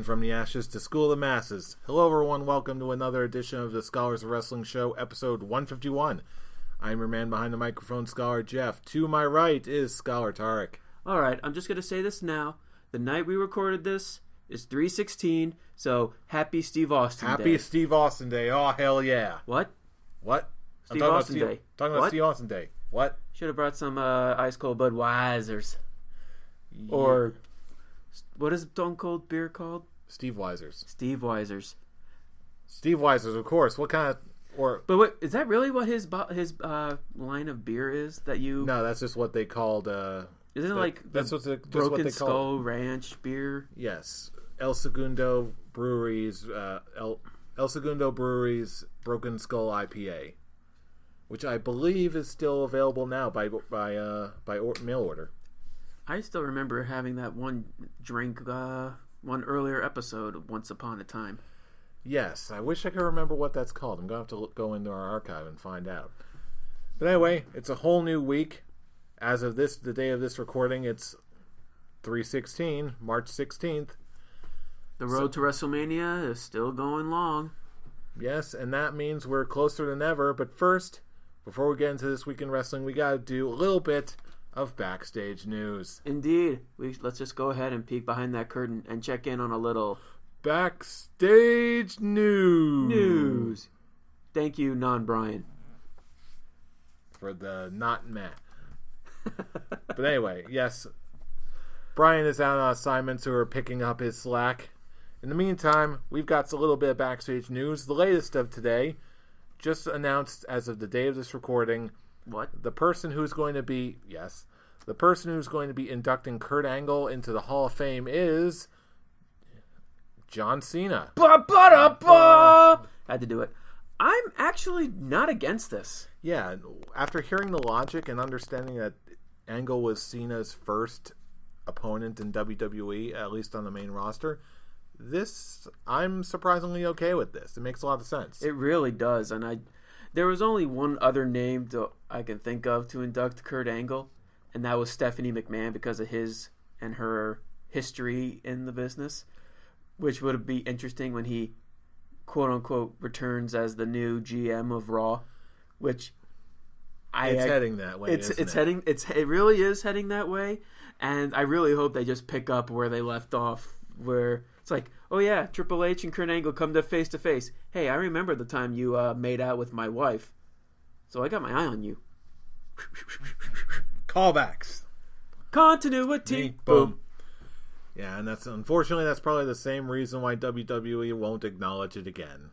from the ashes to school the masses. Hello everyone, welcome to another edition of the Scholars of Wrestling Show, episode 151. I'm your man behind the microphone, Scholar Jeff. To my right is Scholar Tarek. Alright, I'm just going to say this now. The night we recorded this is 3/16, so happy Steve Austin Day. Happy Steve Austin Day. Oh, hell yeah. What? Steve Austin Day. Talking about Steve Austin Day. What? Should have brought some ice cold Budweisers. Yeah. Or, what is Stone Cold beer called? Steve Weisers. Steve Weisers, of course. What kind of... But wait, is that really what his line of beer is that you... No, that's just what they called... Isn't it like that's the just Broken what they Skull call Ranch beer? Yes. El Segundo Breweries Broken Skull IPA, which I believe is still available now by mail order. I still remember having that one drink, one earlier episode, Once Upon a Time. Yes, I wish I could remember what that's called. I'm going to have to go into our archive and find out. But anyway, it's a whole new week. As of the day of this recording, it's 3/16, March 16th. The road to WrestleMania is still going long. Yes, and that means we're closer than ever. But first, before we get into this week in wrestling, we got to do a little bit of backstage news. Indeed. Let's just go ahead and peek behind that curtain and check in on a little backstage news. Thank you, non-Brian. For the not meh. But anyway, yes, Brian is out on assignment, so we're picking up his slack. In the meantime, we've got a little bit of backstage news. The latest of today, just announced as of the day of this recording. What? The person who's going to be inducting Kurt Angle into the Hall of Fame is John Cena. Had to do it. I'm actually not against this. Yeah, after hearing the logic and understanding that Angle was Cena's first opponent in WWE, at least on the main roster, I'm surprisingly okay with this. It makes a lot of sense. It really does, and there was only one other name I can think of to induct Kurt Angle, and that was Stephanie McMahon because of his and her history in the business, which would be interesting when he quote-unquote returns as the new GM of Raw, which it's heading that way. It really is heading that way, and I really hope they just pick up where they left off, where it's like, oh yeah, Triple H and Kurt Angle come to face. Hey, I remember the time you made out with my wife, so I got my eye on you. Callbacks. Continuity. Boom. Yeah, and unfortunately that's probably the same reason why WWE won't acknowledge it again.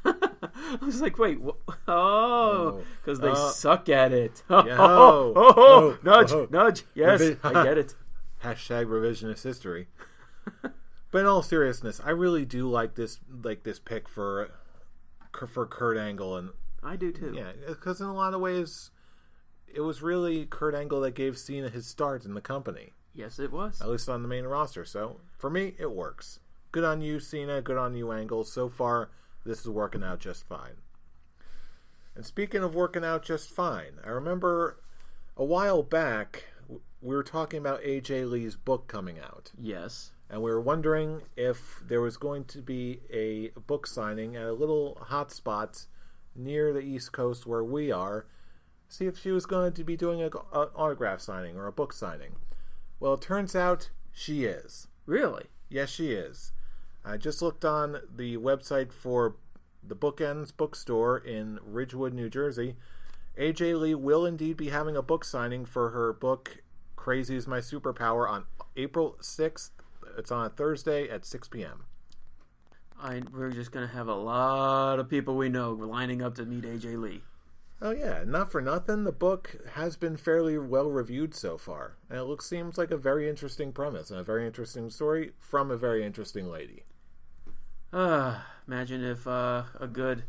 I was like, wait, because they suck at it. Nudge. Yes, I get it. Hashtag revisionist history. But in all seriousness, I really do like this pick for Kurt Angle, and I do too. Yeah, because in a lot of ways, it was really Kurt Angle that gave Cena his start in the company. Yes, it was. At least on the main roster. So, for me, it works. Good on you, Cena. Good on you, Angle. So far, this is working out just fine. And speaking of working out just fine, I remember a while back, we were talking about AJ Lee's book coming out. Yes. And we were wondering if there was going to be a book signing at a little hot spot near the East Coast where we are. See if she was going to be doing an autograph signing or a book signing. Well, it turns out she is. Really? Yes, she is. I just looked on the website for the Bookends bookstore in Ridgewood, New Jersey. AJ Lee will indeed be having a book signing for her book, Crazy is My Superpower, on April 6th. It's on a Thursday at 6 p.m. We're just going to have a lot of people we know lining up to meet AJ Lee. Oh yeah, not for nothing, the book has been fairly well reviewed so far. And it seems like a very interesting premise and a very interesting story from a very interesting lady. Imagine if a good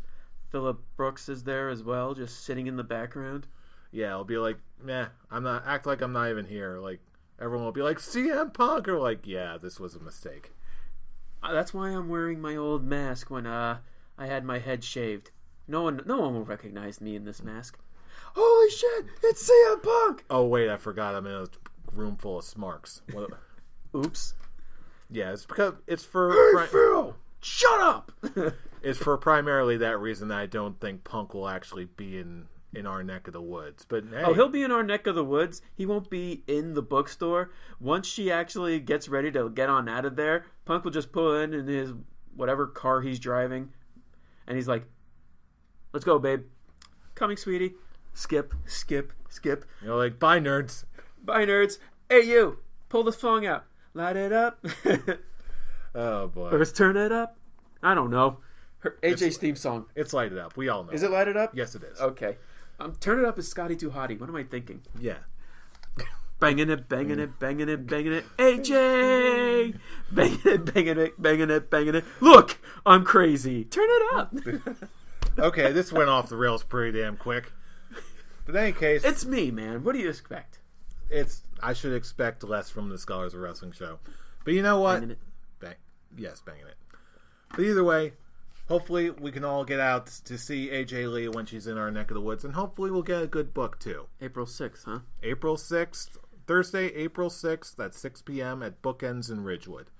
Phillip Brooks is there as well, just sitting in the background. Yeah, it'll be like, act like I'm not even here. Like, everyone will be like, CM Punk, or like, yeah, this was a mistake. That's why I'm wearing my old mask when I had my head shaved. No one will recognize me in this mask. Holy shit! It's CM Punk! Oh wait, I forgot. I'm in a room full of smarks. Oops. Yeah, it's because it's for... Hey, Phil! Shut up! It's for primarily that reason that I don't think Punk will actually be in our neck of the woods. But hey. Oh, he'll be in our neck of the woods. He won't be in the bookstore. Once she actually gets ready to get on out of there, Punk will just pull in his whatever car he's driving, and he's like, "Let's go, babe. Coming, sweetie." Skip, skip, skip. You're like, bye, nerds. Bye, nerds. Hey, you. Pull the song out. Light it up. Oh, boy. Or let's turn it up. I don't know. AJ's theme song. It's Light It Up. We all know. Is it Light It Up? Yes, it is. Okay. Turn It Up is Scotty Too Hottie. What am I thinking? Yeah. Banging it, banging it, banging it, banging it. AJ! Banging it, banging it, banging it, banging it. Look! I'm crazy. Turn it up. Okay, this went off the rails pretty damn quick. But in any case... It's me, man. What do you expect? I should expect less from the Scholars of Wrestling show. But you know what? Banging it. Yes, banging it. But either way, hopefully we can all get out to see AJ Lee when she's in our neck of the woods, and hopefully we'll get a good book too. April 6th, huh? April 6th, Thursday, April 6th at 6 p.m. at Bookends in Ridgewood.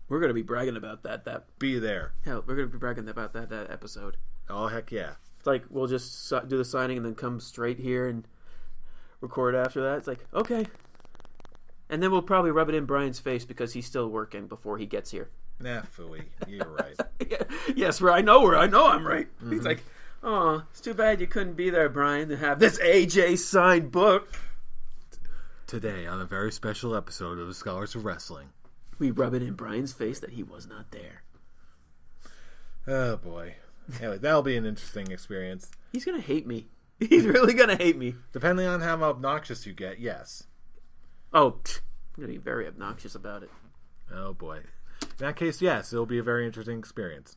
We're going to be bragging about that. Be there. Hell, we're going to be bragging about that episode. Oh, heck yeah. It's like we'll just do the signing and then come straight here and record after that. It's like, okay. And then we'll probably rub it in Brian's face because he's still working before he gets here. Nah, phooey. You're right. Yes, I know I'm right. Mm-hmm. He's like, oh, it's too bad you couldn't be there, Brian, to have this AJ signed book. Today, on a very special episode of the Scholars of Wrestling, we rub it in Brian's face that he was not there. Oh, boy. Anyway, that'll be an interesting experience. He's going to hate me. He's really going to hate me. Depending on how obnoxious you get, yes. Oh, I'm going to be very obnoxious about it. Oh, boy. In that case, yes, it'll be a very interesting experience.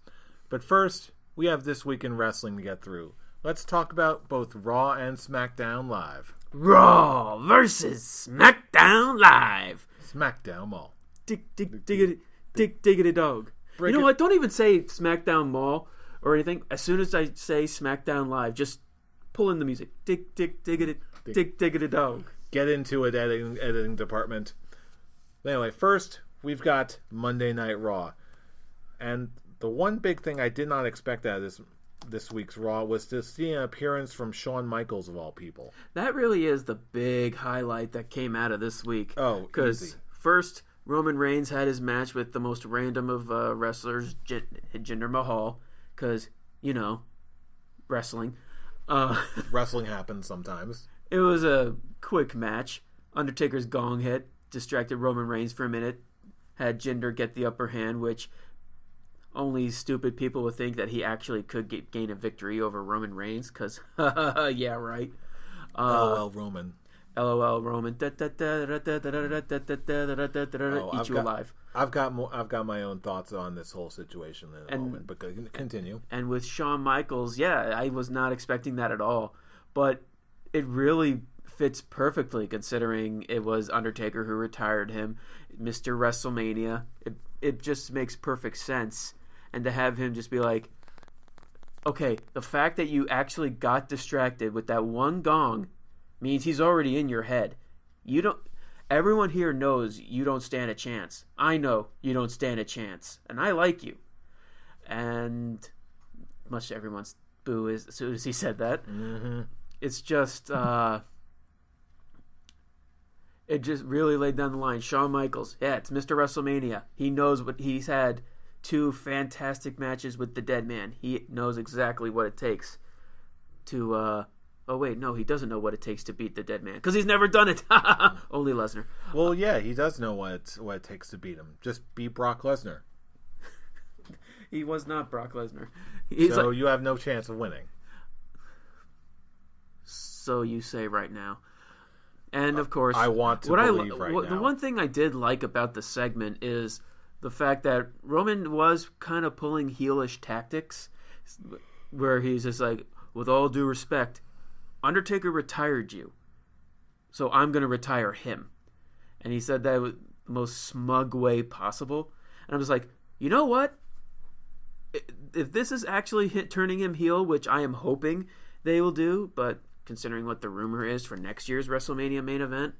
But first, we have This Week in Wrestling to get through. Let's talk about both Raw and SmackDown Live. Raw versus SmackDown Live. SmackDown Mall. Diggity dog. You know what? Don't even say SmackDown Mall or anything. As soon as I say SmackDown Live, just pull in the music. Diggity dog. Get into it, editing department. Anyway, first, we've got Monday Night Raw. And the one big thing I did not expect out of this week's Raw was to see an appearance from Shawn Michaels, of all people. That really is the big highlight that came out of this week. Oh, because first, Roman Reigns had his match with the most random of wrestlers, Jinder Mahal, because, wrestling. Wrestling happens sometimes. It was a quick match. Undertaker's gong hit distracted Roman Reigns for a minute. Had Jinder get the upper hand, which only stupid people would think that he actually could gain a victory over Roman Reigns, because, yeah, right. LOL Roman. LOL Roman. Eat you alive. I've got my own thoughts on this whole situation in a moment, but continue. And with Shawn Michaels, yeah, I was not expecting that at all. But it really fits perfectly considering it was Undertaker who retired him, Mr. WrestleMania. It just makes perfect sense. And to have him just be like, okay, the fact that you actually got distracted with that one gong means he's already in your head. Everyone here knows you don't stand a chance. I know you don't stand a chance. And I like you. And much to everyone's boo as soon as he said that. Mm-hmm. It's just it just really laid down the line. Shawn Michaels, yeah, it's Mr. WrestleMania. He knows what he's had 2 fantastic matches with the Dead Man. He knows exactly what it takes to oh wait, no, he doesn't know what it takes to beat the Dead Man because he's never done it. Only Lesnar. Well, yeah, he does know what it takes to beat him. Just beat Brock Lesnar. He was not Brock Lesnar. So you have no chance of winning. So you say right now. And of course, I want to believe right now. The one thing I did like about the segment is the fact that Roman was kind of pulling heelish tactics, where he's just like, with all due respect, Undertaker retired you, so I'm going to retire him. And he said that with the most smug way possible. And I was like, you know what? If this is actually turning him heel, which I am hoping they will do, but considering what the rumor is for next year's WrestleMania main event,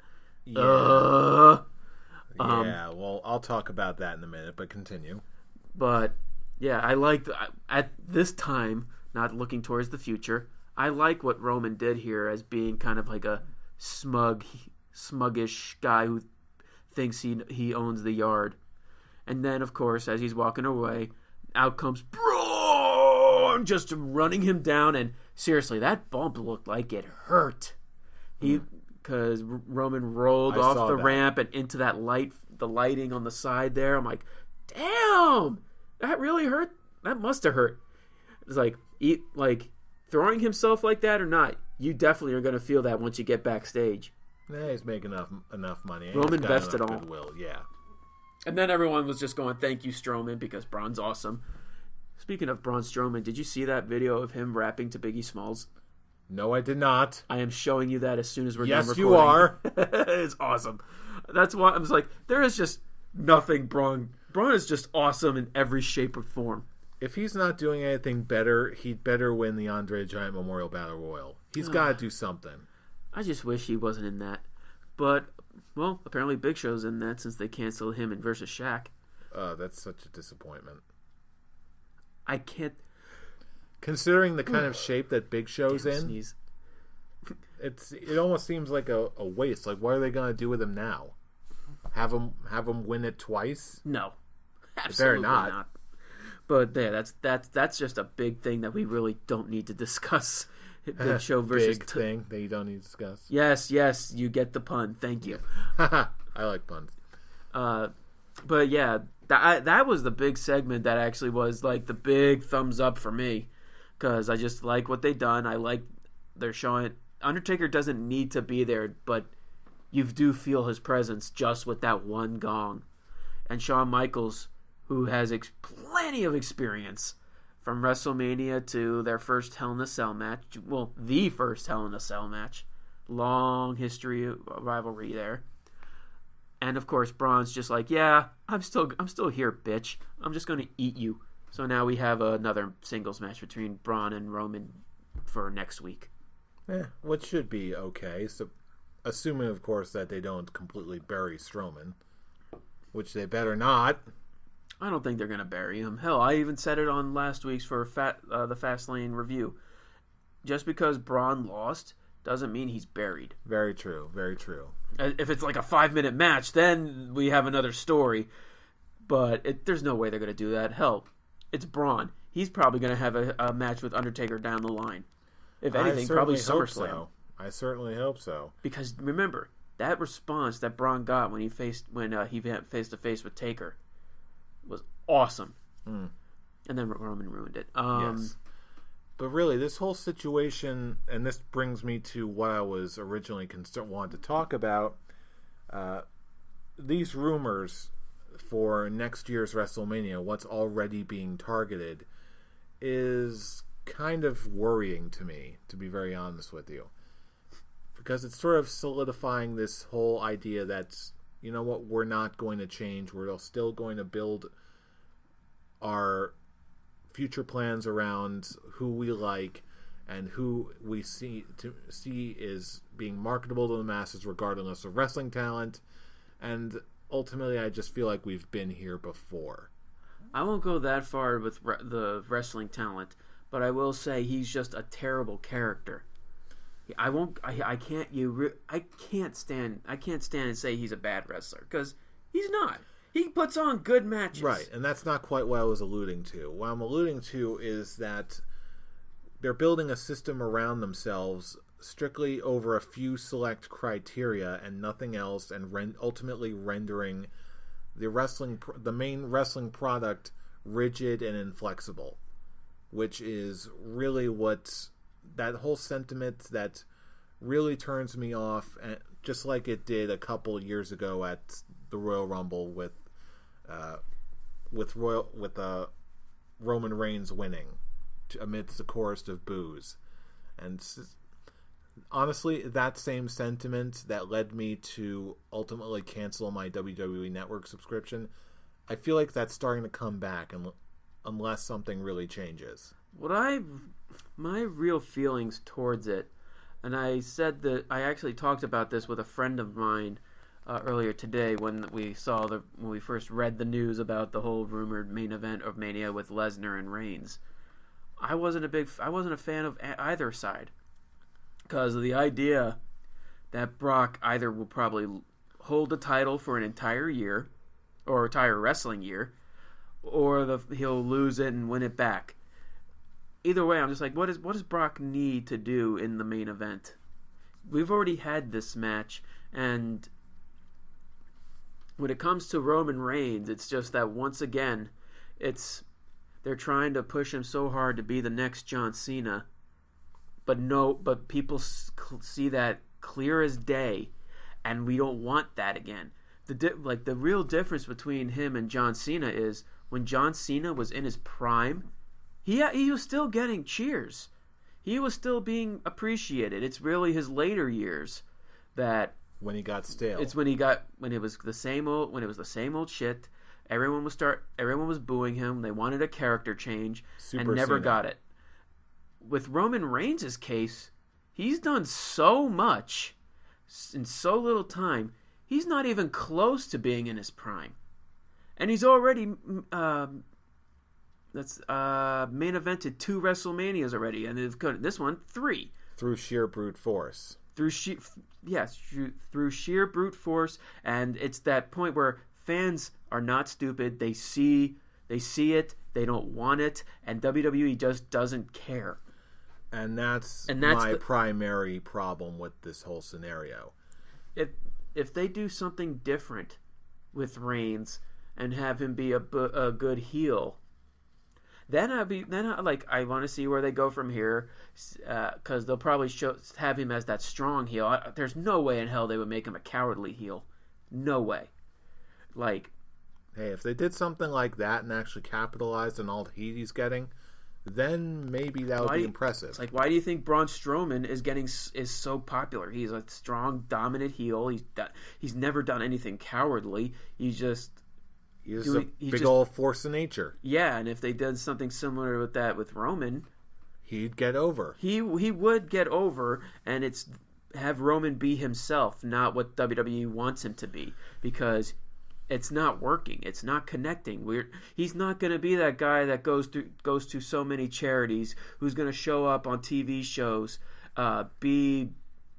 Yeah, well, I'll talk about that in a minute, but continue. But yeah, I liked at this time, not looking towards the future. I like what Roman did here as being kind of like a smuggish guy who thinks he owns the yard. And then, of course, as he's walking away, out comes Braun, just running him down. And seriously, that bump looked like it hurt. Because Roman rolled off the ramp and into the lighting on the side there. I'm like, damn, that really hurt. That must have hurt. It's like throwing himself like that or not, you definitely are going to feel that once you get backstage. Yeah, he's making enough money. Roman invested all. Goodwill, yeah. And then everyone was just going, thank you, Strowman, because Braun's awesome. Speaking of Braun Strowman, did you see that video of him rapping to Biggie Smalls? No, I did not. I am showing you that as soon as we're done recording. Yes, you are. It's awesome. That's why I was like, there is just nothing Braun. Braun is just awesome in every shape or form. If he's not doing anything better, he'd better win the Andre the Giant Memorial Battle Royal. He's got to do something. I just wish he wasn't in that. But, well, apparently Big Show's in that since they canceled him versus Shaq. That's such a disappointment. I can't... Considering the kind of shape that Big Show's in, sneeze. it almost seems like a waste. Like, what are they going to do with him now? Have him win it twice? No. Absolutely not. But yeah, that's just a big thing that we really don't need to discuss. Big Show versus big thing that you don't need to discuss. Yes, you get the pun. Thank you. I like puns. But yeah, that was the big segment that actually was like the big thumbs up for me, because I just like what they done. I like they're showing Undertaker doesn't need to be there, but you do feel his presence just with that one gong. And Shawn Michaels, who has plenty of experience from WrestleMania to their first Hell in a Cell match. Well, the first Hell in a Cell match. Long history of rivalry there. And of course, Braun's just like, yeah, I'm still here, bitch. I'm just going to eat you. So now we have another singles match between Braun and Roman for next week. Which should be okay. So, assuming, of course, that they don't completely bury Strowman, which they better not. I don't think they're going to bury him. Hell, I even said it on last week's for the Fastlane review. Just because Braun lost doesn't mean he's buried. Very true. Very true. If it's like a 5-minute match, then we have another story. But there's no way they're going to do that. Hell, it's Braun. He's probably going to have a match with Undertaker down the line. If anything, probably SummerSlam. So. I certainly hope so. Because remember, that response that Braun got when he went face to face with Taker was awesome. And then Roman ruined it. Yes. But really, this whole situation, and this brings me to what I was originally wanted to talk about, these rumors for next year's WrestleMania, what's already being targeted, is kind of worrying to me, to be very honest with you. Because it's sort of solidifying this whole idea that, you know what, we're not going to change. We're still going to build our future plans around who we like and who we see is being marketable to the masses regardless of wrestling talent. And ultimately, I just feel like we've been here before. I won't go that far with the wrestling talent, but I will say he's just a terrible character. I can't stand and say he's a bad wrestler, because he's not. He puts on good matches. Right, and that's not quite what I was alluding to. What I'm alluding to is that they're building a system around themselves strictly over a few select criteria and nothing else, and ultimately rendering the main wrestling product rigid and inflexible, which is really what that whole sentiment that really turns me off, and just like it did a couple years ago at the Royal Rumble with Roman Reigns winning amidst the chorus of boos. And honestly, that same sentiment that led me to ultimately cancel my WWE Network subscription, I feel like that's starting to come back, unless something really changes. My real feelings towards it, and I said that I actually talked about this with a friend of mine earlier today when we first read the news about the whole rumored main event of Mania with Lesnar and Reigns. I wasn't a fan of either side because of the idea that Brock either will probably hold the title for an entire year or entire wrestling year, or he'll lose it and win it back. Either way, I'm just like, what does Brock need to do in the main event? We've already had this match, and when it comes to Roman Reigns, it's just that once again, they're trying to push him so hard to be the next John Cena, but people see that clear as day, and we don't want that again. The real difference between him and John Cena is when John Cena was in his prime, he was still getting cheers. He was still being appreciated. It's really his later years that when he got stale. It's when it was the same old shit. Everyone was booing him. They wanted a character change and never got it. With Roman Reigns' case, he's done so much in so little time. He's not even close to being in his prime. And he's already main evented 2 WrestleManias already, and this one 3 through sheer brute force. Through sheer brute force, and it's that point where fans are not stupid. They see it, they don't want it, and WWE just doesn't care. And that's my primary problem with this whole scenario. If they do something different with Reigns and have him be a good heel, then I want to see where they go from here, because they'll probably have him as that strong heel. There's no way in hell they would make him a cowardly heel. No way. Like, hey, if they did something like that and actually capitalized on all the heat he's getting, then maybe that would be impressive. It's like, why do you think Braun Strowman is so popular? He's a strong, dominant heel. He's never done anything cowardly. He's a big old force of nature. Yeah, and if they did something similar with that with Roman, he'd get over. He would get over, and it's have Roman be himself, not what WWE wants him to be, because it's not working. It's not connecting. He's not going to be that guy that goes to so many charities, who's going to show up on TV shows, be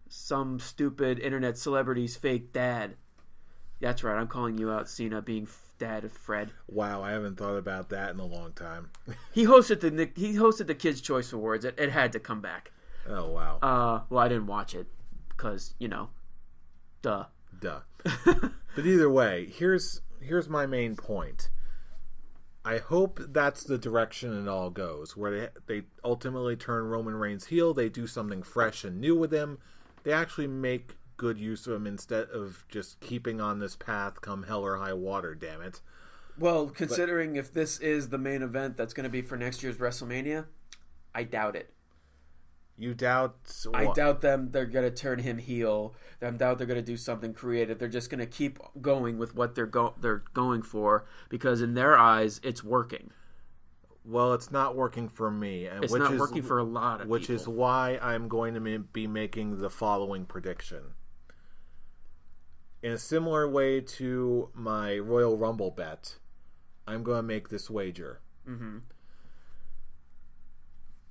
some stupid internet celebrity's fake dad. That's right. I'm calling you out, Cena, being dad of Fred. Wow, I haven't thought about that in a long time. He hosted the Kids' Choice Awards. It had to come back. Oh wow. Well, I didn't watch it because duh. But either way, here's my main point. I hope that's the direction it all goes, where they ultimately turn Roman Reigns heel. They do something fresh and new with him. They actually make good use of him instead of just keeping on this path come hell or high water, damn it. Well, considering if this is the main event that's going to be for next year's WrestleMania, I doubt it. You doubt what? I doubt they're going to turn him heel. I doubt they're going to do something creative. They're just going to keep going with what they're going for, because in their eyes, it's working. Well, it's not working for me. And it's not working for a lot of people. Which is why I'm going to be making the following prediction. In a similar way to my Royal Rumble bet, I'm going to make this wager. Mm-hmm.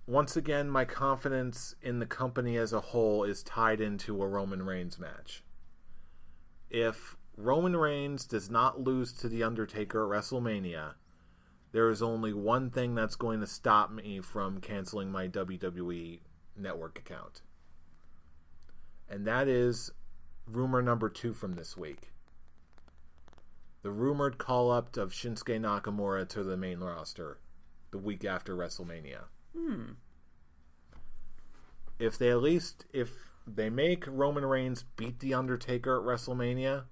Once again, my confidence in the company as a whole is tied into a Roman Reigns match. If Roman Reigns does not lose to The Undertaker at WrestleMania, there is only one thing that's going to stop me from canceling my WWE Network account. And that is rumor number 2 from this week. The rumored call-up of Shinsuke Nakamura to the main roster the week after WrestleMania. If they make Roman Reigns beat The Undertaker at WrestleMania,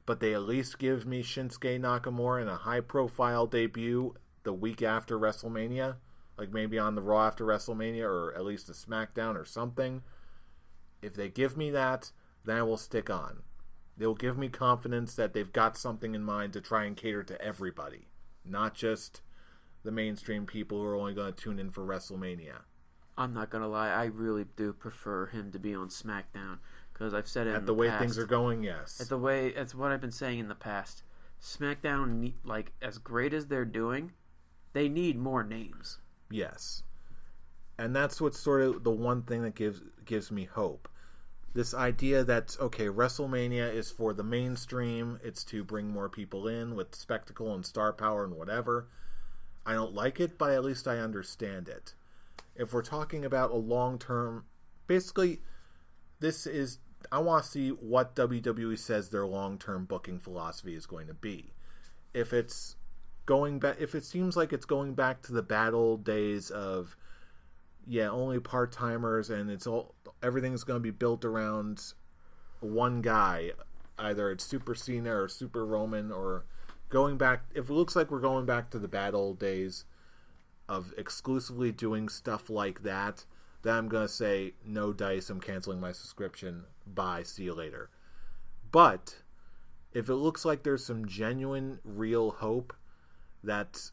but they at least give me Shinsuke Nakamura in a high-profile debut the week after WrestleMania, like maybe on the Raw after WrestleMania, or at least a SmackDown or something, if they give me that, then I will stick on. They'll give me confidence that they've got something in mind to try and cater to everybody, not just the mainstream people who are only going to tune in for WrestleMania. I'm not going to lie, I really do prefer him to be on SmackDown, because I've said it at in the way past. things are going. Yes, At the way, it's what I've been saying in the past. SmackDown, like, as great as they're doing, they need more names. Yes, and that's what's sort of the one thing that gives me hope. This idea that, okay, WrestleMania is for the mainstream. It's to bring more people in with spectacle and star power and whatever. I don't like it, but at least I understand it. If we're talking about a long-term... Basically, I want to see what WWE says their long-term booking philosophy is going to be. If it's going back... If it seems like it's going back to the bad old days of... Yeah, only part-timers, and everything's going to be built around one guy. Either it's Super Cena or Super Roman, or going back... If it looks like we're going back to the bad old days of exclusively doing stuff like that, then I'm going to say, no dice, I'm canceling my subscription. Bye, see you later. But if it looks like there's some genuine, real hope that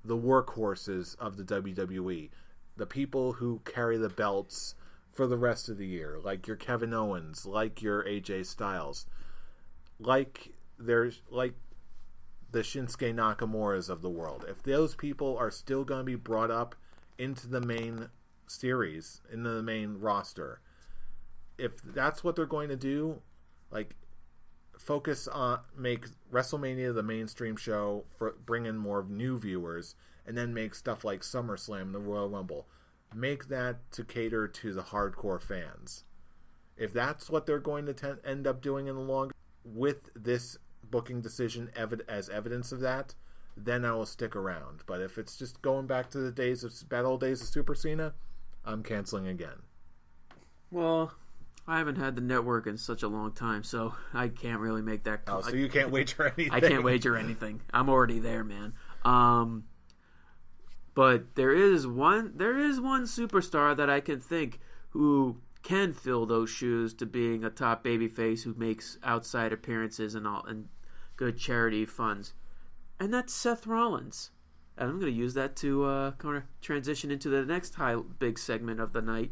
the workhorses of the WWE... the people who carry the belts for the rest of the year, like your Kevin Owens, like your AJ Styles, like the Shinsuke Nakamura's of the world. If those people are still going to be brought up into the main series, into the main roster, if that's what they're going to do, like focus on, make WrestleMania the mainstream show, for bring in more new viewers, and then make stuff like SummerSlam and the Royal Rumble. Make that to cater to the hardcore fans. If that's what they're going to end up doing in the long, with this booking decision as evidence of that, then I will stick around. But if it's just going back to the bad old days of Super Cena, I'm canceling again. Well, I haven't had the network in such a long time, so I can't really make that call. Oh, so you can't wager anything. I can't wager anything. I'm already there, man. But there is one superstar that I can think who can fill those shoes to being a top babyface who makes outside appearances and good charity funds, and that's Seth Rollins. And I'm going to use that to kind of transition into the next big segment of the night,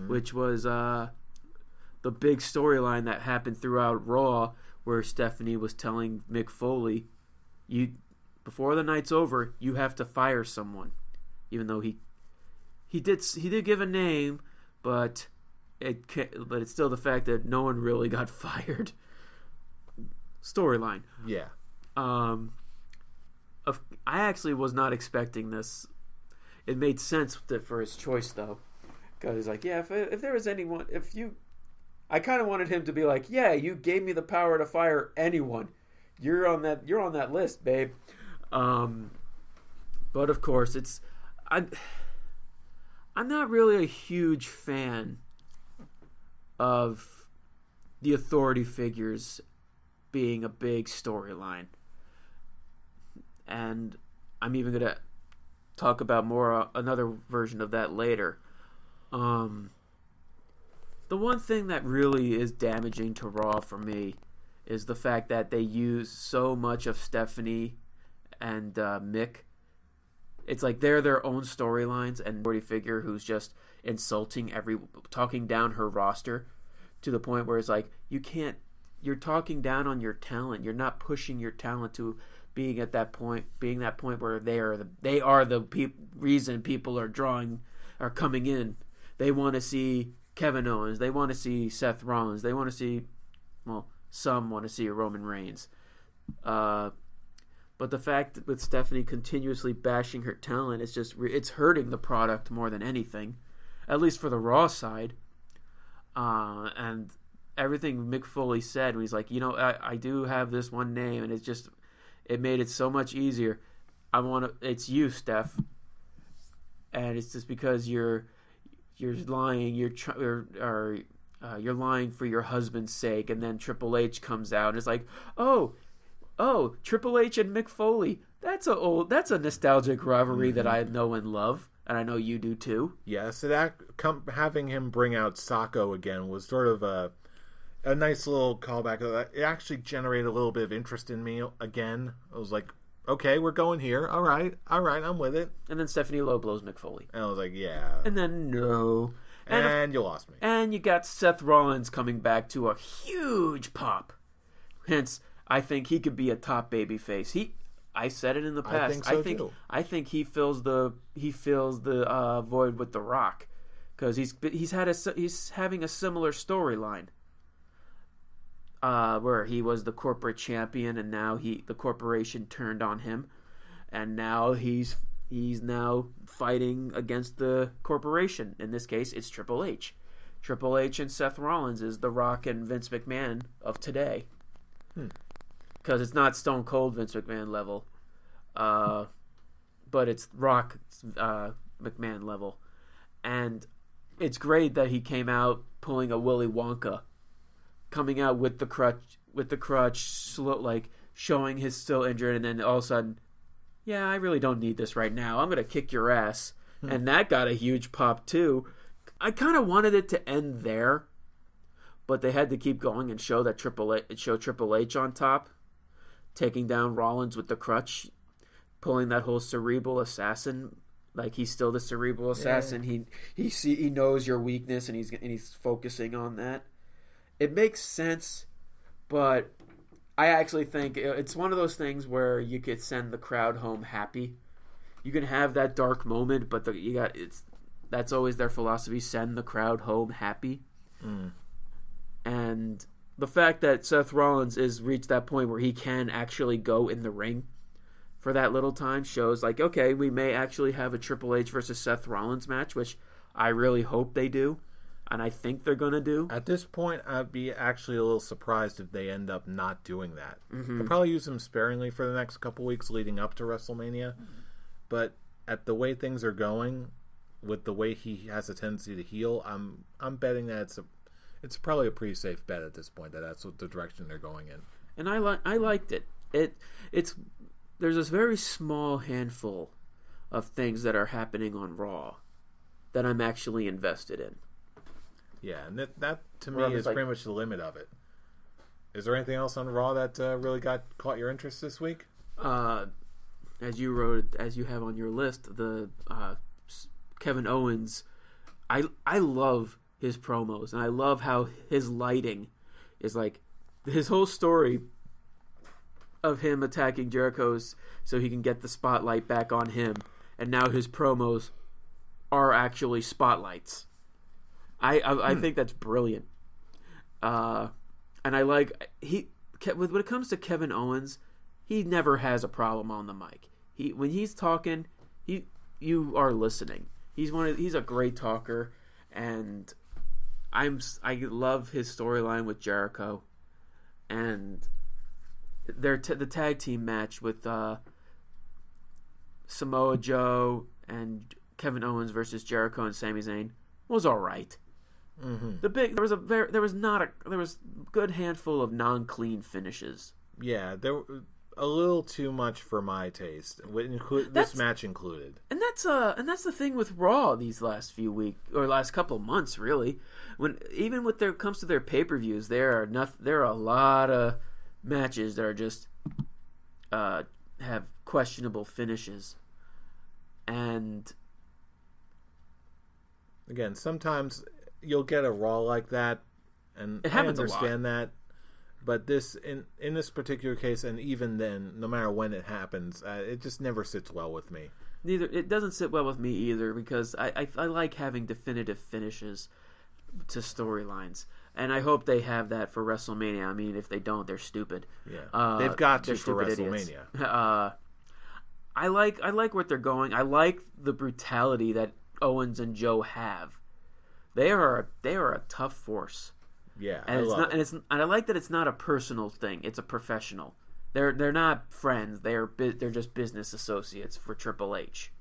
which was the big storyline that happened throughout Raw, where Stephanie was telling Mick Foley, before the night's over, you have to fire someone. Even though he did give a name, but it's still the fact that no one really got fired. Storyline. Yeah. I actually was not expecting this. It made sense for his choice though, because he's like, yeah, if there was anyone, I kind of wanted him to be like, yeah, you gave me the power to fire anyone. You're on that list, babe. But of course, I'm not really a huge fan of the authority figures being a big storyline. And I'm even going to talk about another version of that later. The one thing that really is damaging to Raw for me is the fact that they use so much of Stephanie and Mick. It's like they're their own storylines, and authority figure who's just insulting talking down her roster to the point where it's like, you're talking down on your talent. You're not pushing your talent to being that point where they are the reason people are coming in. They want to see Kevin Owens. They want to see Seth Rollins. They want to see, some want to see a Roman Reigns. But the fact that with Stephanie continuously bashing her talent, it's hurting the product more than anything, at least for the Raw side. And everything Mick Foley said, when he's like, I do have this one name, and it made it so much easier. It's you, Steph, and it's just because you're lying. You're lying for your husband's sake, and then Triple H comes out and it's like, oh, Triple H and Mick Foley. That's a nostalgic rivalry that I know and love, and I know you do too. Yeah, so having him bring out Sacco again was sort of a nice little callback. It actually generated a little bit of interest in me again. I was like, okay, we're going here. All right, I'm with it. And then Stephanie low blows Mick Foley. And I was like, yeah. And then no. And you lost me. And you got Seth Rollins coming back to a huge pop. Hence, I think he could be a top babyface. I said it in the past. I think so too. I think he fills the void with The Rock, because he's having a similar storyline. Where he was the corporate champion, and now the corporation turned on him, and now he's now fighting against the corporation. In this case, it's Triple H. Triple H and Seth Rollins is The Rock and Vince McMahon of today. Because it's not Stone Cold Vince McMahon level, but it's Rock McMahon level. And it's great that he came out pulling a Willy Wonka, coming out with the crutch, slow, like showing he's still injured, and then all of a sudden, yeah, I really don't need this right now. I'm gonna kick your ass, and that got a huge pop too. I kind of wanted it to end there, but they had to keep going and show Triple H on top, taking down Rollins with the crutch, pulling that whole cerebral assassin. Like, he's still the cerebral assassin. Yeah. He knows your weakness, and he's focusing on that. It makes sense, but I actually think it's one of those things where you could send the crowd home happy. You can have that dark moment, but that's always their philosophy: send the crowd home happy. And the fact that Seth Rollins has reached that point where he can actually go in the ring for that little time shows, like, okay, we may actually have a Triple H versus Seth Rollins match, which I really hope they do. And I think they're going to do. At this point, I'd be actually a little surprised if they end up not doing that. They'll probably use him sparingly for the next couple weeks leading up to WrestleMania. But at the way things are going, with the way he has a tendency to heel, I'm betting that it's probably a pretty safe bet at this point, that's what the direction they're going in. And I liked it. There's this very small handful of things that are happening on Raw that I'm actually invested in. Yeah, and that to me is pretty much the limit of it. Is there anything else on Raw that really caught your interest this week? As you have on your list, the Kevin Owens. I love his promos, and I love how his lighting is like his whole story of him attacking Jericho's so he can get the spotlight back on him, and now his promos are actually spotlights. I think that's brilliant. And I like when it comes to Kevin Owens, he never has a problem on the mic. When he's talking, you are listening. He's a great talker, and I love his storyline with Jericho, and the tag team match with Samoa Joe and Kevin Owens versus Jericho and Sami Zayn was all right. There was good handful of non-clean finishes. Yeah, there were a little too much for my taste. This match included. And that's the thing with Raw these last few weeks or last couple of months, really. When comes to their pay-per-views, there are a lot of matches that are just have questionable finishes. And again, sometimes you'll get a Raw like that, and it happens I understand that. But in this particular case, and even then, no matter when it happens, it just never sits well with me. It doesn't sit well with me either, because I like having definitive finishes to storylines, and I hope they have that for WrestleMania. I mean, if they don't, they're stupid. Yeah, they've got to for WrestleMania. I like what they're going. I like the brutality that Owens and Joe have. They are a tough force. Yeah, and I like that it's not a personal thing. It's a professional. They're not friends. They're just business associates for Triple H.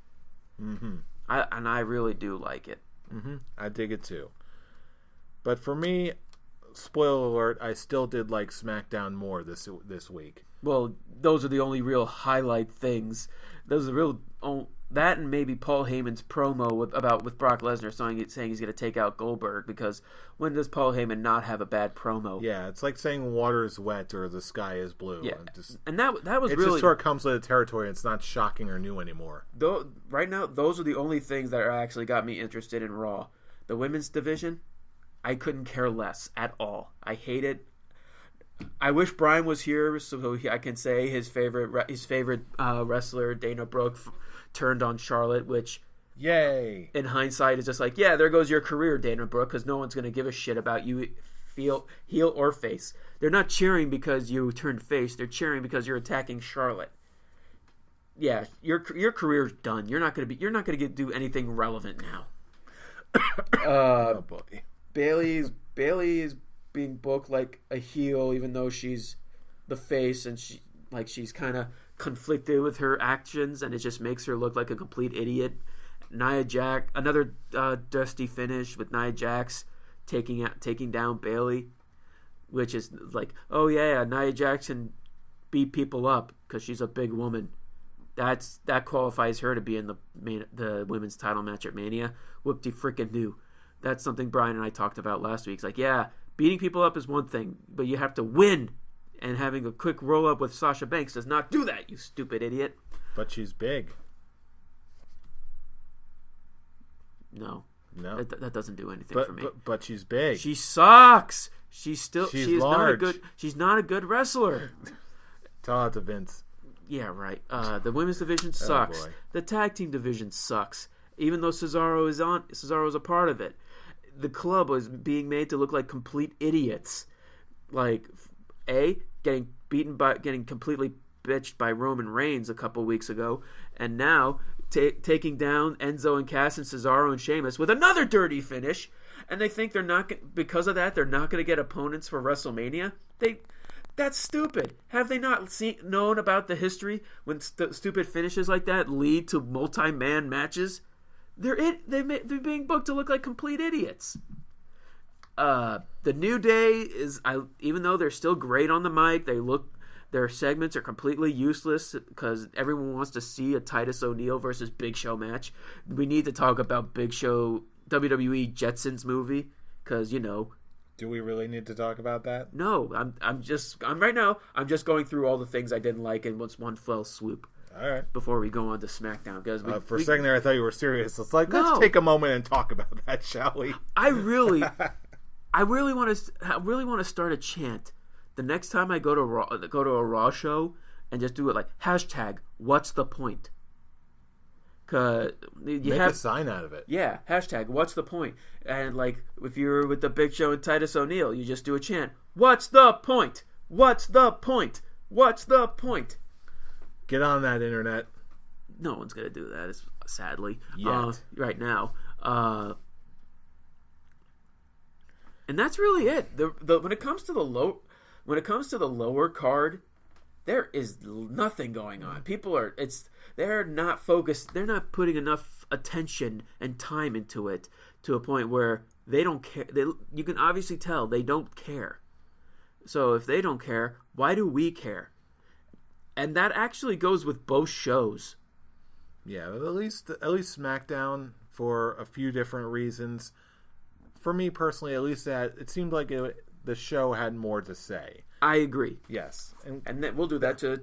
I really do like it. I dig it too. But for me, spoiler alert, I still did like SmackDown more this week. Well, those are the only real highlight things. Those are real. That and maybe Paul Heyman's promo with Brock Lesnar saying he's going to take out Goldberg, because when does Paul Heyman not have a bad promo? Yeah, it's like saying water is wet or the sky is blue. Yeah, and that was it's really... just where it comes with the territory. It's not shocking or new anymore. Right now, those are the only things that actually got me interested in Raw. The women's division, I couldn't care less at all. I hate it. I wish Brian was here so I can say his favorite wrestler, Dana Brooke, turned on Charlotte, which, yay, in hindsight is just like, yeah, there goes your career, Dana Brooke, because no one's going to give a shit about you, heel or face. They're not cheering because you turned face. They're cheering because you're attacking Charlotte. Yeah, your career's done. You're not going to do anything relevant now. Oh boy. Bailey is being booked like a heel, even though she's the face, and she's kind of conflicted with her actions, and it just makes her look like a complete idiot. Nia Jax, another dusty finish with Nia Jax taking down Bailey, which is like, oh yeah, Nia Jax can beat people up because she's a big woman. That qualifies her to be in the women's title match at Mania. Whoop-de frickin' do. That's something Brian and I talked about last week. It's like, yeah, beating people up is one thing, but you have to win. And having a quick roll-up with Sasha Banks does not do that, you stupid idiot. But she's big. No. That doesn't do anything for me. But she's big. She sucks. She's large. She's not a good wrestler. Tell that to Vince. Yeah, right. The women's division sucks. Oh, the tag team division sucks. Even though Cesaro's a part of it. The club was being made to look like complete idiots. Like, getting completely bitched by Roman Reigns a couple weeks ago, and now taking down Enzo and Cass and Cesaro and Sheamus with another dirty finish. And they think because of that, they're not going to get opponents for WrestleMania. That's stupid. Have they not known about the history when stupid finishes like that lead to multi-man matches? They're being booked to look like complete idiots. The New Day even though they're still great on the mic, their segments are completely useless because everyone wants to see a Titus O'Neil versus Big Show match. We need to talk about Big Show WWE Jetsons movie because Do we really need to talk about that? No, I'm just going through all the things I didn't like in one fell swoop. All right. Before we go on to SmackDown, because for a second there, I thought you were serious. It's like, let's take a moment and talk about that, shall we? I really want to start a chant the next time I go to a Raw show and just do it like hashtag What's the point? Cause make a sign out of it. Yeah, hashtag What's the point? And like if you're with the Big Show and Titus O'Neil, you just do a chant. What's the point? What's the point? What's the point? Get on that internet. No one's gonna do that. Sadly, right now. And that's really it. When it comes to the lower card, there is nothing going on. They're not focused. They're not putting enough attention and time into it to a point where they don't care. You can obviously tell they don't care. So if they don't care, why do we care? And that actually goes with both shows. Yeah, at least SmackDown for a few different reasons. For me personally, at least that it seemed like the show had more to say. I agree. Yes. And then we'll do that to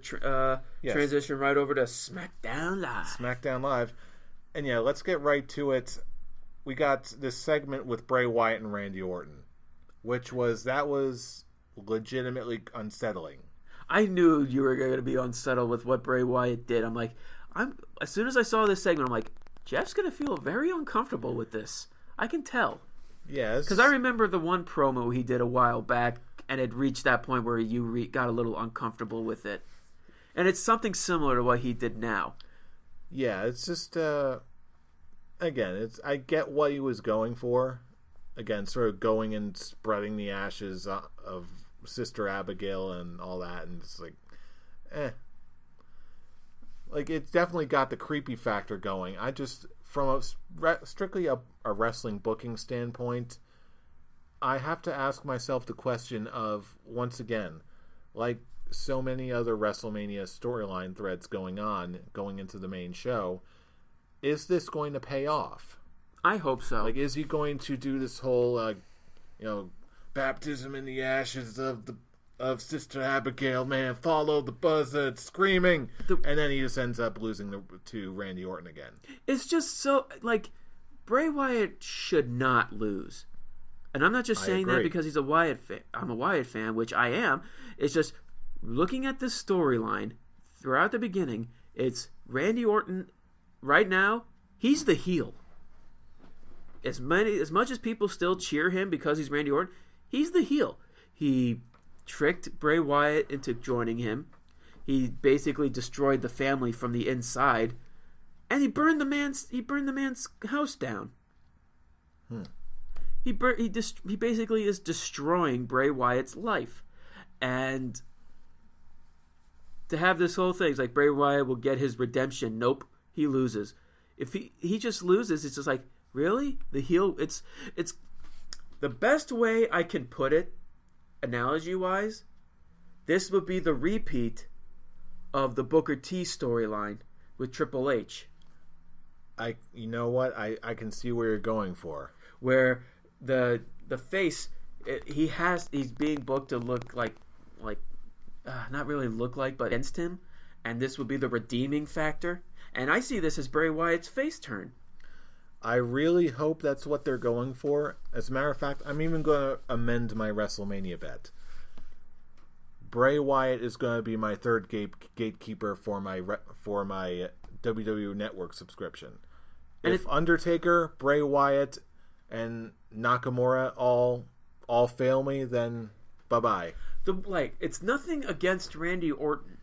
transition right over to SmackDown Live. SmackDown Live. And yeah, let's get right to it. We got this segment with Bray Wyatt and Randy Orton, which was legitimately unsettling. I knew you were going to be unsettled with what Bray Wyatt did. As soon as I saw this segment, I'm like, Jeff's going to feel very uncomfortable with this. I can tell. Yes. Because I remember the one promo he did a while back, and it reached that point where you got a little uncomfortable with it. And it's something similar to what he did now. Yeah, it's just, again, I get what he was going for. Again, sort of going and spreading the ashes of Sister Abigail and all that, and it's like, Like, it definitely got the creepy factor going. I just, from strictly a wrestling booking standpoint, I have to ask myself the question of, once again, like so many other WrestleMania storyline threads going into the main show, is this going to pay off? I hope so. Like, is he going to do this whole, baptism in the ashes of Sister Abigail, man, follow the buzzard, screaming, and then he just ends up losing to Randy Orton again. It's just so, like, Bray Wyatt should not lose. And I'm not just saying that because he's a Wyatt fan. I'm a Wyatt fan, which I am. It's just looking at this storyline throughout the beginning, it's Randy Orton right now, he's the heel. As much as people still cheer him because he's Randy Orton, he's the heel. He tricked Bray Wyatt into joining him. He basically destroyed the family from the inside, and he burned the man's house down. He basically is destroying Bray Wyatt's life, and to have this whole thing, it's like Bray Wyatt will get his redemption. Nope, he loses. If he just loses, it's just like, really? The heel? It's the best way I can put it, analogy-wise, this would be the repeat of the Booker T storyline with Triple H. You know what? I can see where you're going for. Where the face, he's being booked to look like not really look like, but against him, and this would be the redeeming factor. And I see this as Bray Wyatt's face turn. I really hope that's what they're going for. As a matter of fact, I'm even going to amend my WrestleMania bet. Bray Wyatt is going to be my third gatekeeper for my WWE Network subscription. And if Undertaker, Bray Wyatt, and Nakamura all fail me, then bye-bye. It's nothing against Randy Orton,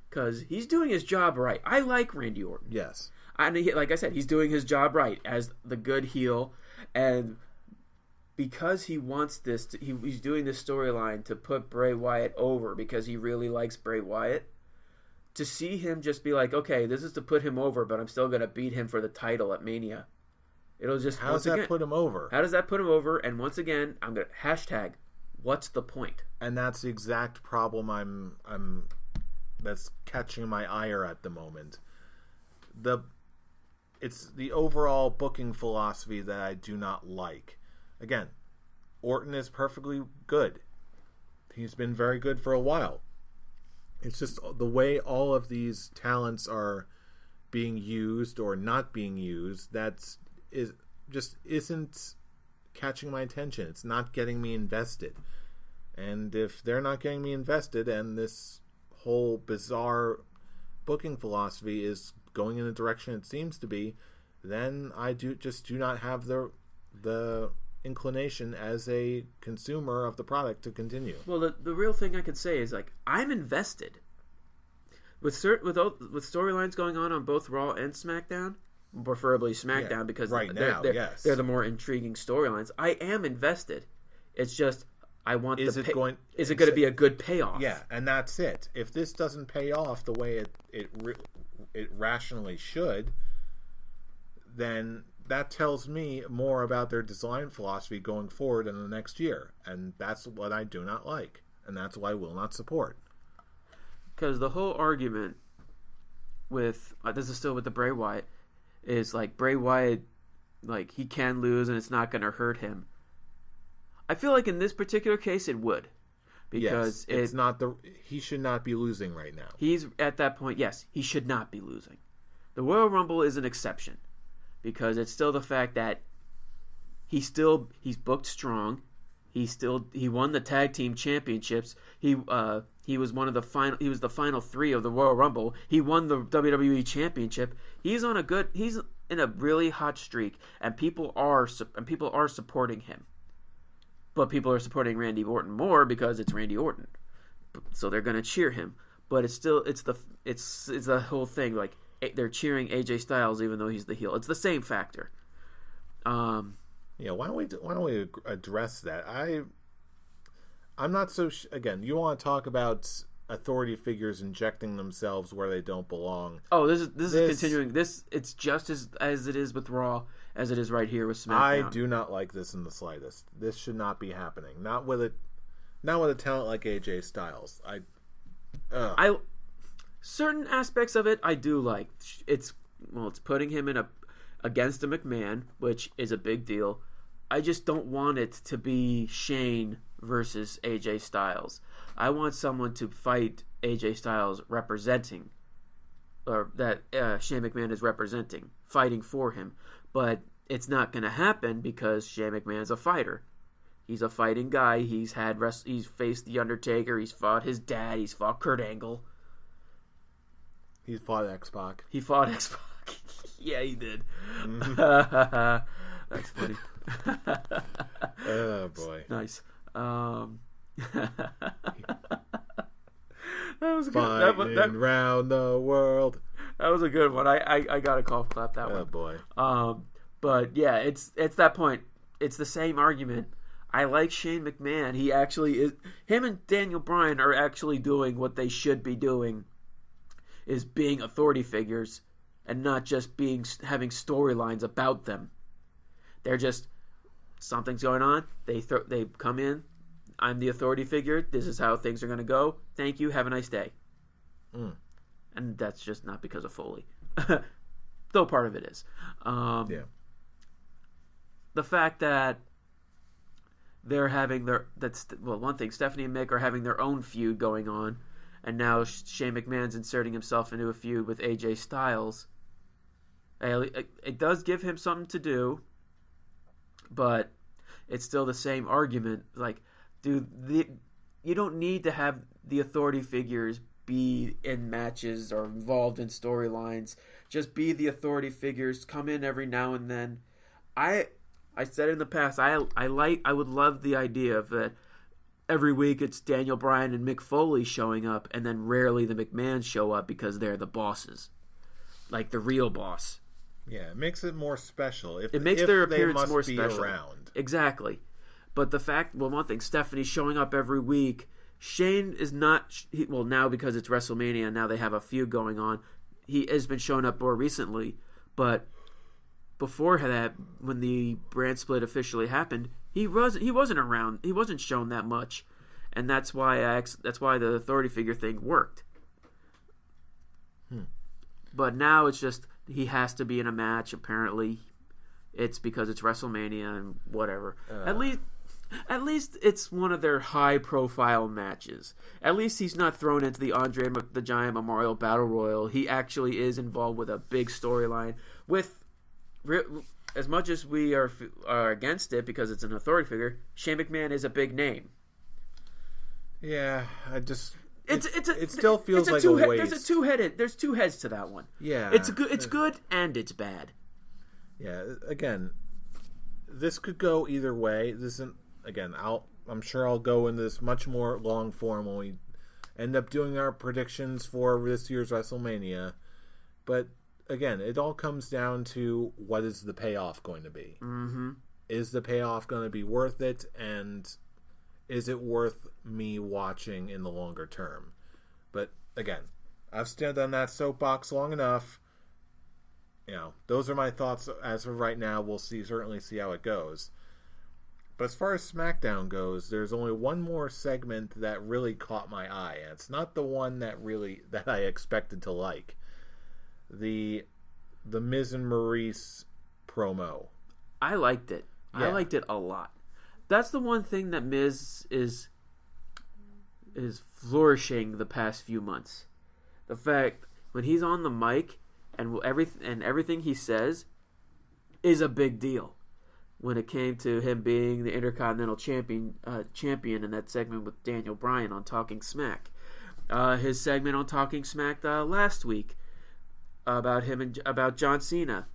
because he's doing his job right. I like Randy Orton. Yes. And like I said, he's doing his job right as the good heel, and because he wants this, he's doing this storyline to put Bray Wyatt over because he really likes Bray Wyatt. To see him just be like, okay, this is to put him over, but I'm still going to beat him for the title at Mania. It'll just How does that put him over? How does that put him over? And once again, I'm going to hashtag, what's the point? And that's the exact problem that's catching my ire at the moment. It's the overall booking philosophy that I do not like. Again, Orton is perfectly good. He's been very good for a while. It's just the way all of these talents are being used or not being used isn't catching my attention. It's not getting me invested. And if they're not getting me invested and this whole bizarre booking philosophy is going in the direction it seems to be, then I do not have the inclination as a consumer of the product to continue. Well, the real thing I could say is, like, I'm invested with storylines going on both Raw and SmackDown, preferably SmackDown because they're the more intriguing storylines. I am invested. It's just I want is it going to be a good payoff? Yeah, and that's it. If this doesn't pay off the way it rationally should, then that tells me more about their design philosophy going forward in the next year. And that's what I do not like. And that's what I will not support. Because the whole argument with, this is still with the Bray Wyatt, is like Bray Wyatt, like he can lose and it's not going to hurt him. I feel like in this particular case it would. Because it's not he should not be losing right now. He's at that point, yes, he should not be losing. The Royal Rumble is an exception. Because it's still the fact that he's booked strong. He won the tag team championships. He was the final three of the Royal Rumble. He won the WWE championship. He's in a really hot streak, and people are supporting him. But people are supporting Randy Orton more because it's Randy Orton, so they're going to cheer him. But it's the whole thing, like. They're cheering AJ Styles even though he's the heel. It's the same factor. Why don't we address that? I'm not so again. You want to talk about authority figures injecting themselves where they don't belong? Oh, this is continuing. It's just as it is with Raw as it is right here with SmackDown. I do not like this in the slightest. This should not be happening. Not with a talent like AJ Styles. Certain aspects of it I do like. It's putting him against a McMahon, which is a big deal. I just don't want it to be Shane versus AJ Styles. I want someone to fight AJ Styles representing, or that Shane McMahon is representing, fighting for him. But it's not going to happen because Shane McMahon's a fighter. He's a fighting guy. He's faced The Undertaker. He's fought his dad. He's fought Kurt Angle. He fought X-Pac. He fought X-Pac. Yeah, he did. Mm-hmm. That's funny. Oh, boy. Nice. That was a good one. Fighting round the world. That was a good one. I got a golf clap that one. Oh, boy. But yeah, it's that point. It's the same argument. I like Shane McMahon. He actually is. Him and Daniel Bryan are actually doing what they should be doing, is being authority figures, and not just having storylines about them. They're just, something's going on. They come in. I'm the authority figure. This is how things are going to go. Thank you. Have a nice day. And that's just not because of Foley, though part of it is. Yeah. The fact that they're having one thing. Stephanie and Mick are having their own feud going on, and now Shane McMahon's inserting himself into a feud with AJ Styles. It does give him something to do, but it's still the same argument. Like, dude, you don't need to have the authority figures be in matches or involved in storylines. Just be the authority figures. Come in every now and then. I said in the past, I would love the idea of that every week it's Daniel Bryan and Mick Foley showing up, and then rarely the McMahons show up because they're the bosses, like the real boss. Yeah, it makes it more special. It makes their appearance more be special. Around. Exactly. But the fact, one thing, Stephanie's showing up every week. Shane is not, now because it's WrestleMania and now they have a feud going on, he has been showing up more recently, but before that, when the brand split officially happened, he wasn't around. He wasn't shown that much, and that's why the authority figure thing worked. But now it's just he has to be in a match. Apparently, it's because it's WrestleMania and whatever. At least it's one of their high-profile matches. At least he's not thrown into the Andre the Giant Memorial Battle Royal. He actually is involved with a big storyline with. As much as we are against it because it's an authority figure, Shane McMahon is a big name. Yeah, it still feels like a waste. There's two heads to that one. Yeah, it's good and it's bad. Yeah, again, this could go either way. This isn't again. I'm sure I'll go into this much more long form when we end up doing our predictions for this year's WrestleMania, but. Again, it all comes down to what is the payoff going to be. Mm-hmm. Is the payoff going to be worth it, and is it worth me watching in the longer term? But again, I've stood on that soapbox long enough. Those are my thoughts as of right now. We'll certainly see how it goes. But as far as SmackDown goes, there's only one more segment that really caught my eye, and it's not the one that I expected to like. The Miz and Maurice promo. I liked it. Yeah. I liked it a lot. That's the one thing that Miz is flourishing the past few months. The fact when he's on the mic and everything he says is a big deal. When it came to him being the Intercontinental champion in that segment with Daniel Bryan on Talking Smack, his segment on Talking Smack last week. About him and about John Cena,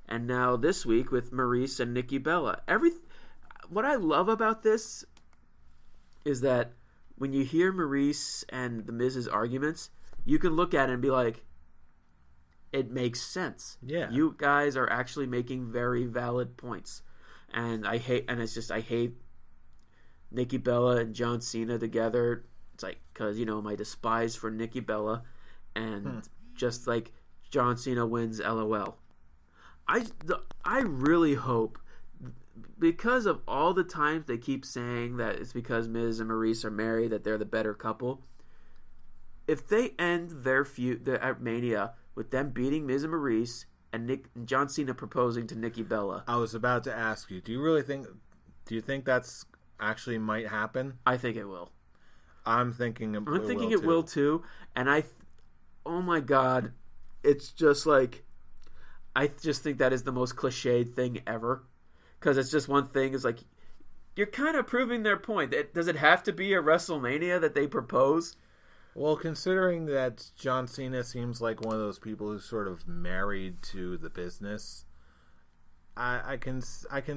and now this week with Maurice and Nikki Bella. What I love about this is that when you hear Maurice and the Miz's arguments, you can look at it and be like, it makes sense. Yeah, you guys are actually making very valid points, and I hate Nikki Bella and John Cena together. It's like because my despise for Nikki Bella, and just like. John Cena wins, LOL. I really hope, because of all the times they keep saying that it's because Miz and Maurice are married, that they're the better couple, if they end their feud at Mania with them beating Miz and Maurice and John Cena proposing to Nikki Bella. I was about to ask you, do you think that's actually might happen? I think it will. I'm thinking it will too. And oh my God, it's just like, I just think that is the most cliched thing ever. Because it's just one thing. It's like, you're kind of proving their point. Does it have to be a WrestleMania that they propose? Well, considering that John Cena seems like one of those people who's sort of married to the business, I can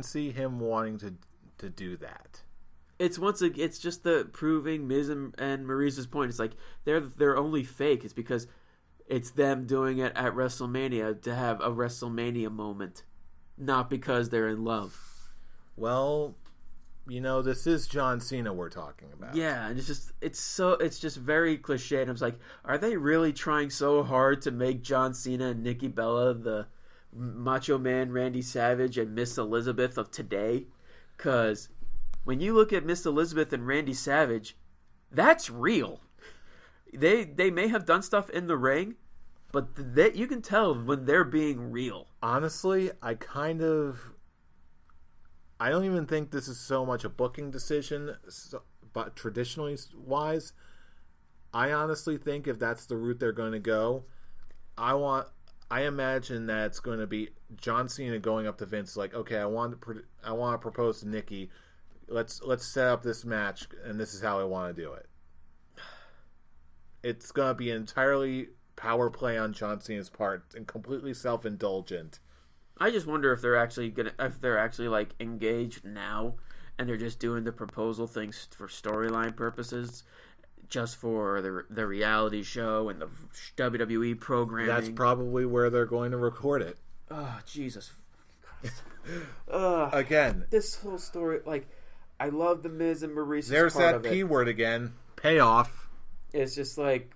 see him wanting to do that. It's just the proving Miz and Maryse's point. It's like they're only fake. It's because it's them doing it at WrestleMania to have a WrestleMania moment, not because they're in love. Well, this is John Cena we're talking about. Yeah, and it's just very cliche. And I was like, are they really trying so hard to make John Cena and Nikki Bella the Macho Man Randy Savage and Miss Elizabeth of today? Because when you look at Miss Elizabeth and Randy Savage, that's real. They may have done stuff in the ring, but you can tell when they're being real. Honestly, I don't even think this is so much a booking decision, but traditionally wise, I honestly think if that's the route they're going to go, I imagine that it's going to be John Cena going up to Vince like, okay, I want to propose to Nikki. Let's set up this match, and this is how I want to do it. It's going to be entirely power play on John Cena's part and completely self-indulgent. I just wonder if they're actually like engaged now, and they're just doing the proposal things for storyline purposes, just for the reality show and the WWE programming. That's probably where they're going to record it. Oh, Jesus Christ! Again, this whole story, like, I love the Miz and Maryse's there's part that of it. P word again. Payoff. It's just like,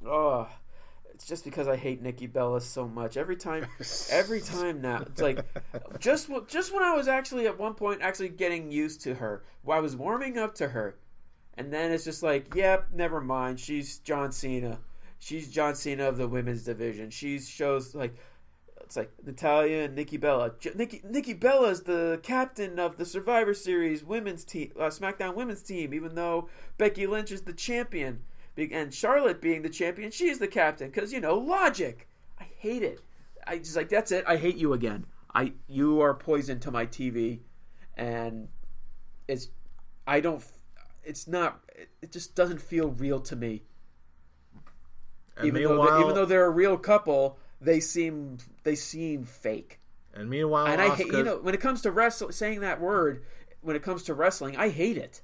it's just because I hate Nikki Bella so much. Every time now, it's like, just when I was actually at one point actually getting used to her, I was warming up to her, and then it's just like, yep, never mind. She's John Cena. She's John Cena of the women's division. She shows like, it's like Natalya and Nikki Bella. Nikki Bella is the captain of the Survivor Series women's team, SmackDown women's team, even though Becky Lynch is the champion. And Charlotte being the champion, she's the captain. Because, logic. I hate it. I just like, that's it. I hate you again. You are poison to my TV. And it just doesn't feel real to me. Even though they're a real couple, they seem fake. And meanwhile, and I hate, when it comes to saying that word, when it comes to wrestling, I hate it.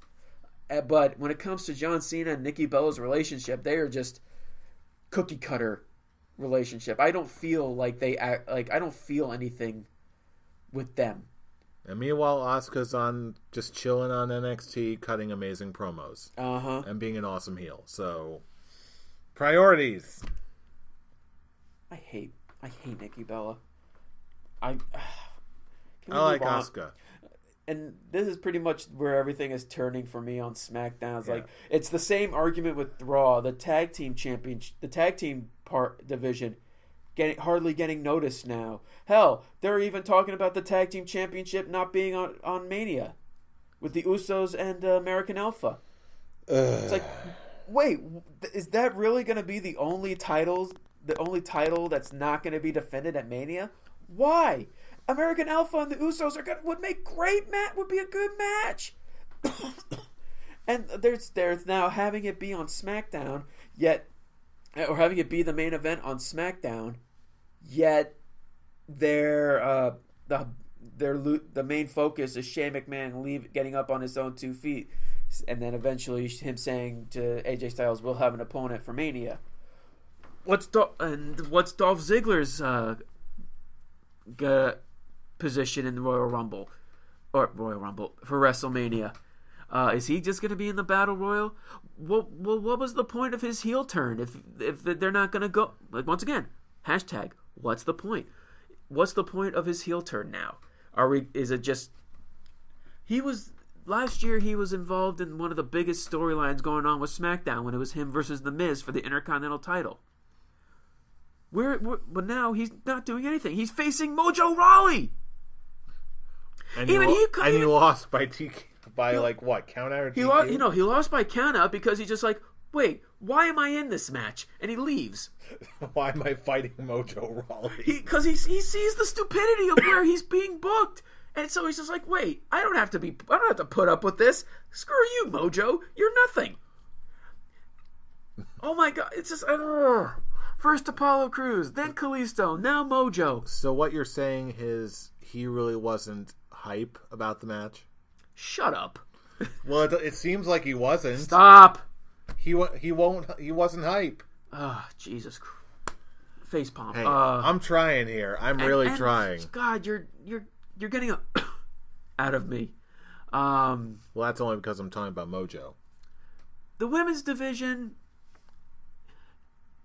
But when it comes to John Cena and Nikki Bella's relationship, they are just cookie cutter relationship. I don't feel like I don't feel anything with them. And meanwhile, Asuka's just chilling on NXT, cutting amazing promos. And being an awesome heel. So, priorities. I hate Nikki Bella. I like Asuka. And this is pretty much where everything is turning for me on SmackDown. It's like, it's the same argument with Raw, the tag team division, hardly getting noticed now. Hell, they're even talking about the tag team championship not being on Mania with the Usos and American Alpha. It's like, wait, is that really going to be the only title that's not going to be defended at Mania? Why? American Alpha and the Usos would be a good match. And there's now having it be on SmackDown, or having it be the main event on SmackDown, yet the main focus is Shane McMahon getting up on his own 2 feet, and then eventually him saying to AJ Styles, "We'll have an opponent for Mania." What's Dolph Ziggler's position in the Royal Rumble for WrestleMania? Is he just going to be in the Battle Royal? What was the point of his heel turn if they're not going to go? Like, once again, hashtag, what's the point? What's the point of his heel turn now? Is it just last year he was involved in one of the biggest storylines going on with SmackDown when it was him versus The Miz for the Intercontinental title. But now he's not doing anything. He's facing Mojo Rawley. And he lost by count out? He lost by count out because he's just like, wait, why am I in this match? And he leaves. Why am I fighting Mojo Rawley? Because he sees the stupidity of where he's being booked. And so he's just like, wait, I don't have to put up with this. Screw you, Mojo. You're nothing. Oh my God. It's just, first Apollo Crews, then Kalisto, now Mojo. So what you're saying is he really wasn't hype about the match? Shut up. Well, it seems like he wasn't. Stop. He wasn't hype. Jesus Christ. Facepalm. Hey, I'm trying here. I'm really trying. God, you're getting out of me. Well, that's only because I'm talking about Mojo. The women's division,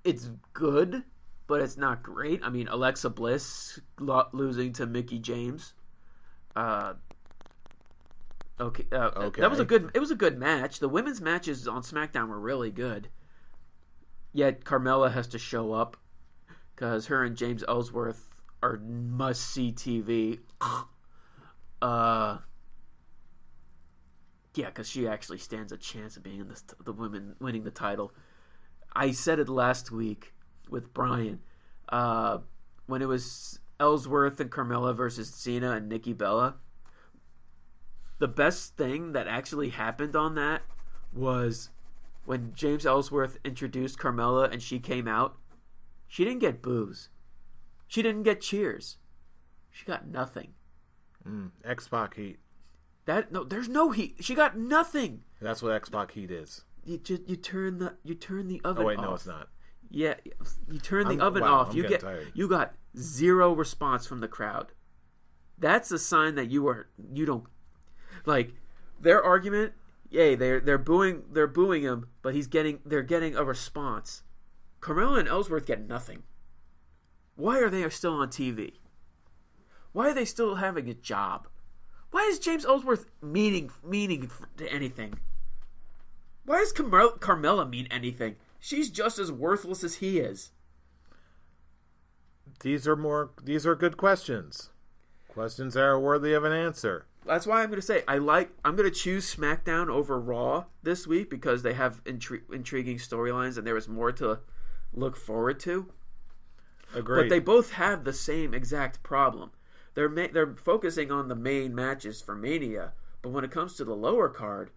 it's good, but it's not great. I mean, Alexa Bliss losing to Mickie James. Okay. That was It was a good match. The women's matches on SmackDown were really good. Yet Carmella has to show up because her and James Ellsworth are must-see TV. Yeah, because she actually stands a chance of being in the women winning the title. I said it last week with Brian when it was Ellsworth and Carmella versus Cena and Nikki Bella. The best thing that actually happened on that was when James Ellsworth introduced Carmella and she came out. She didn't get boos. She didn't get cheers. She got nothing. X-Pac heat. There's no heat. She got nothing. That's what X-Pac heat is. You turn the oven off. Oh wait, no, it's not. Yeah, you turn the oven off. Tired. You got zero response from the crowd. That's a sign that you don't like their argument. Yay, they're booing him, but they're getting a response. Carmella and Ellsworth get nothing. Why are they still on TV? Why are they still having a job? Why is James Ellsworth meaning to anything? Why does Carmella mean anything? She's just as worthless as he is. These are good questions. Questions that are worthy of an answer. That's why I'm going to say I'm going to choose SmackDown over Raw this week because they have intriguing storylines and there is more to look forward to. Agreed. But they both have the same exact problem. They're focusing on the main matches for Mania, but when it comes to the lower card,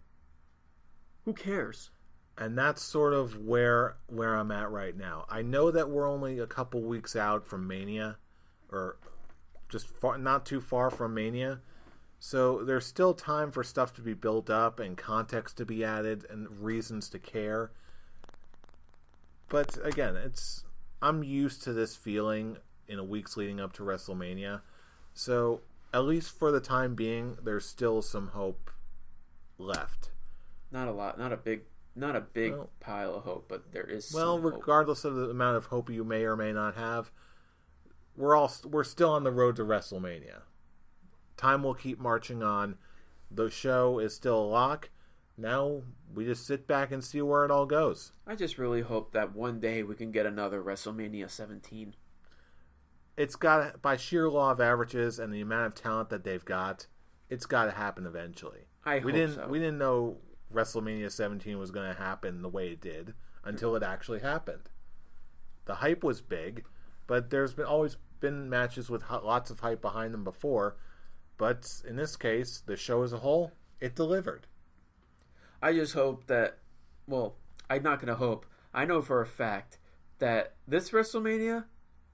who cares? And that's sort of where I'm at right now. I know that we're only a couple weeks out from Mania, or just not too far from Mania. So there's still time for stuff to be built up and context to be added and reasons to care. But again, I'm used to this feeling in the weeks leading up to WrestleMania. So at least for the time being, there's still some hope left. Not a lot, not a big pile of hope, but there is some hope. Regardless of the amount of hope you may or may not have, we're still on the road to WrestleMania. Time will keep marching on. The show is still a lock. Now we just sit back and see where it all goes. I just really hope that one day we can get another WrestleMania 17. It's got, by sheer law of averages and the amount of talent that they've got, it's got to happen eventually. We didn't know WrestleMania 17 was going to happen the way it did until it actually happened. The hype was big, but there's always been matches with lots of hype behind them before. But in this case, the show as a whole, it delivered. I just hope that, well, I'm not going to hope. I know for a fact that this WrestleMania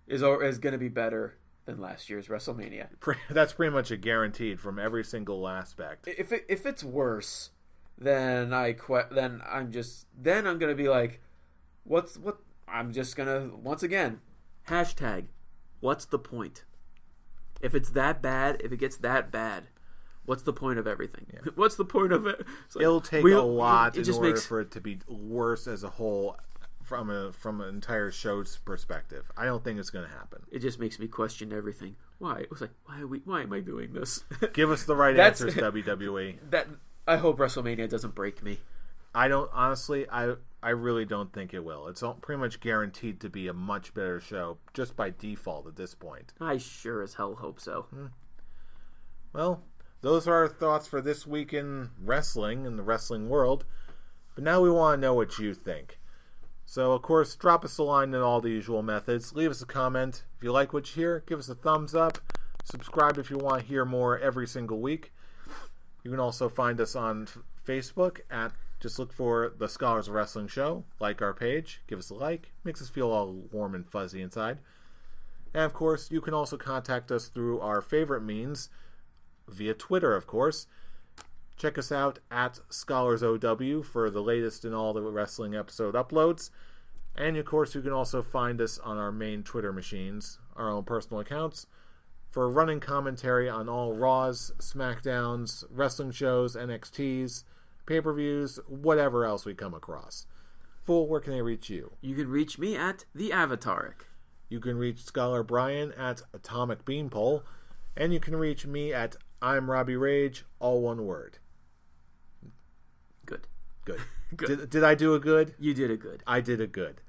is going to be better than last year's WrestleMania. That's pretty much a guaranteed from every single aspect. If it's worse, then I'm going to be like, I'm just going to, once again, hashtag, what's the point? If it's that bad, if it gets that bad, what's the point of everything? Yeah. What's the point of it? Like, it'll take a lot in order for it to be worse as a whole from an entire show's perspective. I don't think it's going to happen. It just makes me question everything. Why? It was like, why am I doing this? Give us the right answers, WWE. I hope WrestleMania doesn't break me. I don't, honestly, I really don't think it will. It's pretty much guaranteed to be a much better show just by default at this point. I sure as hell hope so. Well, those are our thoughts for this week in wrestling, in the wrestling world. But now we want to know what you think. So, of course, drop us a line in all the usual methods. Leave us a comment. If you like what you hear, give us a thumbs up. Subscribe if you want to hear more every single week. You can also find us on Facebook just look for the Scholars of Wrestling Show. Like our page. Give us a like. Makes us feel all warm and fuzzy inside. And, of course, you can also contact us through our favorite means via Twitter, of course. Check us out at ScholarsOW for the latest in all the wrestling episode uploads. And, of course, you can also find us on our main Twitter machines, our own personal accounts, for running commentary on all Raws, Smackdowns, wrestling shows, NXTs, pay-per-views, whatever else we come across. Fool, where can they reach you? You can reach me at theAvataric. You can reach Scholar Brian at Atomic Beanpole. And you can reach me at I'm Robbie Rage, all one word. Good. Good. Did I do a good? You did a good. I did a good.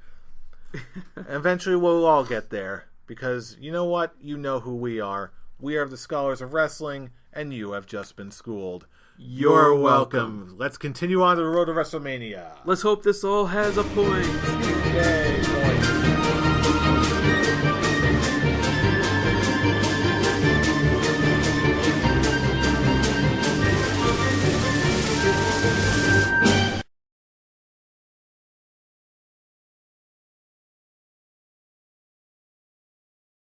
Eventually we'll all get there. Because you know what? You know who we are. We are the Scholars of Wrestling, and you have just been schooled. You're welcome. Let's continue on the road to WrestleMania. Let's hope this all has a point. Yay.